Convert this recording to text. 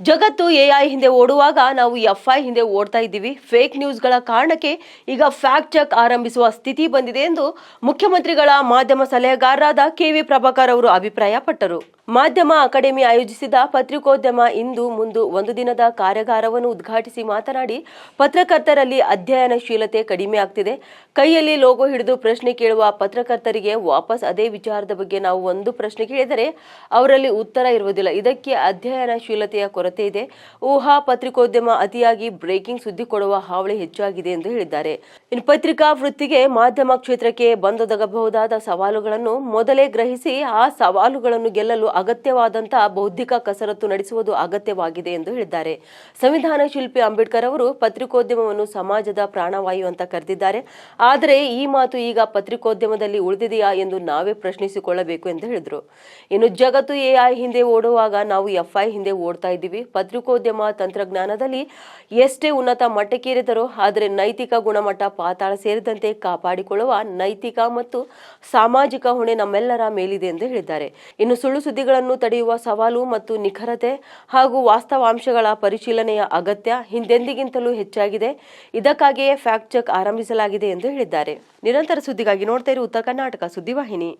ಜಗತ್ತು ಎಐ ಹಿಂದೆ ಓಡುವಾಗ ನಾವು ಎಫ್ಐ ಹಿಂದೆ ಓಡ್ತಾ ಇದ್ದೀವಿ. ಫೇಕ್ ನ್ಯೂಸ್ಗಳ ಕಾರಣಕ್ಕೆ ಈಗ ಫ್ಯಾಕ್ಟ್ ಚೆಕ್ ಆರಂಭಿಸುವ ಸ್ಥಿತಿ ಬಂದಿದೆ ಎಂದು ಮುಖ್ಯಮಂತ್ರಿಗಳ ಮಾಧ್ಯಮ ಸಲಹೆಗಾರರಾದ ಕೆವಿ ಪ್ರಭಾಕರ್ ಅವರು ಅಭಿಪ್ರಾಯಪಟ್ಟರು. ಮಾಧ್ಯಮ ಅಕಾಡೆಮಿ ಆಯೋಜಿಸಿದ ಪತ್ರಿಕೋದ್ಯಮ ಇಂದು ಮುಂದು ಒಂದು ದಿನದ ಕಾರ್ಯಾಗಾರವನ್ನು ಉದ್ಘಾಟಿಸಿ ಮಾತನಾಡಿ, ಪತ್ರಕರ್ತರಲ್ಲಿ ಅಧ್ಯಯನಶೀಲತೆ ಕಡಿಮೆ ಆಗ್ತಿದೆ. ಕೈಯಲ್ಲಿ ಲೋಗೋ ಹಿಡಿದು ಪ್ರಶ್ನೆ ಕೇಳುವ ಪತ್ರಕರ್ತರಿಗೆ ವಾಪಸ್ ಅದೇ ವಿಚಾರದ ಬಗ್ಗೆ ನಾವು ಒಂದು ಪ್ರಶ್ನೆ ಕೇಳಿದರೆ ಅವರಲ್ಲಿ ಉತ್ತರ ಇರುವುದಿಲ್ಲ. ಇದಕ್ಕೆ ಅಧ್ಯಯನಶೀಲತೆಯ ಕೊರತೆ ಇದೆ. ಊಹಾ ಪತ್ರಿಕೋದ್ಯಮ ಅತಿಯಾಗಿ ಬ್ರೇಕಿಂಗ್ ಸುದ್ದಿ ಕೊಡುವ ಹಾವಳಿ ಹೆಚ್ಚಾಗಿದೆ ಎಂದು ಹೇಳಿದ್ದಾರೆ. ಇನ್ನು ಪತ್ರಿಕಾ ವೃತ್ತಿಗೆ ಮಾಧ್ಯಮ ಕ್ಷೇತ್ರಕ್ಕೆ ಬಂದೊದಗಬಹುದಾದ ಸವಾಲುಗಳನ್ನು ಮೊದಲೇ ಗ್ರಹಿಸಿ ಆ ಸವಾಲುಗಳನ್ನು ಗೆಲ್ಲಲು ಅಗತ್ಯವಾದಂತಹ ಬೌದ್ಧಿಕ ಕಸರತ್ತು ನಡೆಸುವುದು ಅಗತ್ಯವಾಗಿದೆ ಎಂದು ಹೇಳಿದ್ದಾರೆ. ಸಂವಿಧಾನ ಶಿಲ್ಪಿ ಅಂಬೇಡ್ಕರ್ ಅವರು ಪತ್ರಿಕೋದ್ಯಮವನ್ನು ಸಮಾಜದ ಪ್ರಾಣವಾಯು ಅಂತ ಕರೆದಿದ್ದಾರೆ. ಆದರೆ ಈ ಮಾತು ಈಗ ಪತ್ರಿಕೋದ್ಯಮದಲ್ಲಿ ಉಳಿದಿದೆಯಾ ಎಂದು ನಾವೇ ಪ್ರಶ್ನಿಸಿಕೊಳ್ಳಬೇಕು ಎಂದು ಹೇಳಿದರು. ಇನ್ನು ಜಗತ್ತು ಎಐ ಹಿಂದೆ ಓಡುವಾಗ ನಾವು ಎಫ್ಐ ಹಿಂದೆ ಓಡ್ತಾ ಇದ್ದೀವಿ. ಪತ್ರಿಕೋದ್ಯಮ ತಂತ್ರಜ್ಞಾನದಲ್ಲಿ ಎಷ್ಟೇ ಉನ್ನತ ಮಟ್ಟಕ್ಕೇರಿದರೂ ಆದರೆ ನೈತಿಕ ಗುಣಮಟ್ಟ ಪಾತಾಳ ಸೇರಿದಂತೆ ಕಾಪಾಡಿಕೊಳ್ಳುವ ನೈತಿಕ ಮತ್ತು ಸಾಮಾಜಿಕ ಹೊಣೆ ನಮ್ಮೆಲ್ಲರ ಮೇಲಿದೆ ಎಂದು ಹೇಳಿದ್ದಾರೆ. ಇನ್ನು ಸುಳ್ಳು ಸುದ್ದಿಗಳನ್ನು ತಡೆಯುವ ಸವಾಲು ಮತ್ತು ನಿಖರತೆ ಹಾಗೂ ವಾಸ್ತವಾಂಶಗಳ ಪರಿಶೀಲನೆಯ ಅಗತ್ಯ ಹಿಂದೆಂದಿಗಿಂತಲೂ ಹೆಚ್ಚಾಗಿದೆ. ಇದಕ್ಕಾಗಿಯೇ ಫ್ಯಾಕ್ಟ್ ಚೆಕ್ ಆರಂಭಿಸಲಾಗಿದೆ ಎಂದು ಹೇಳಿದ್ದಾರೆ. ನಿರಂತರ ಸುದ್ದಿಗಾಗಿ ನೋಡ್ತಾ ಇರಿ ಉತ್ತರ ಕರ್ನಾಟಕ ಸುದ್ದಿವಾಹಿನಿ.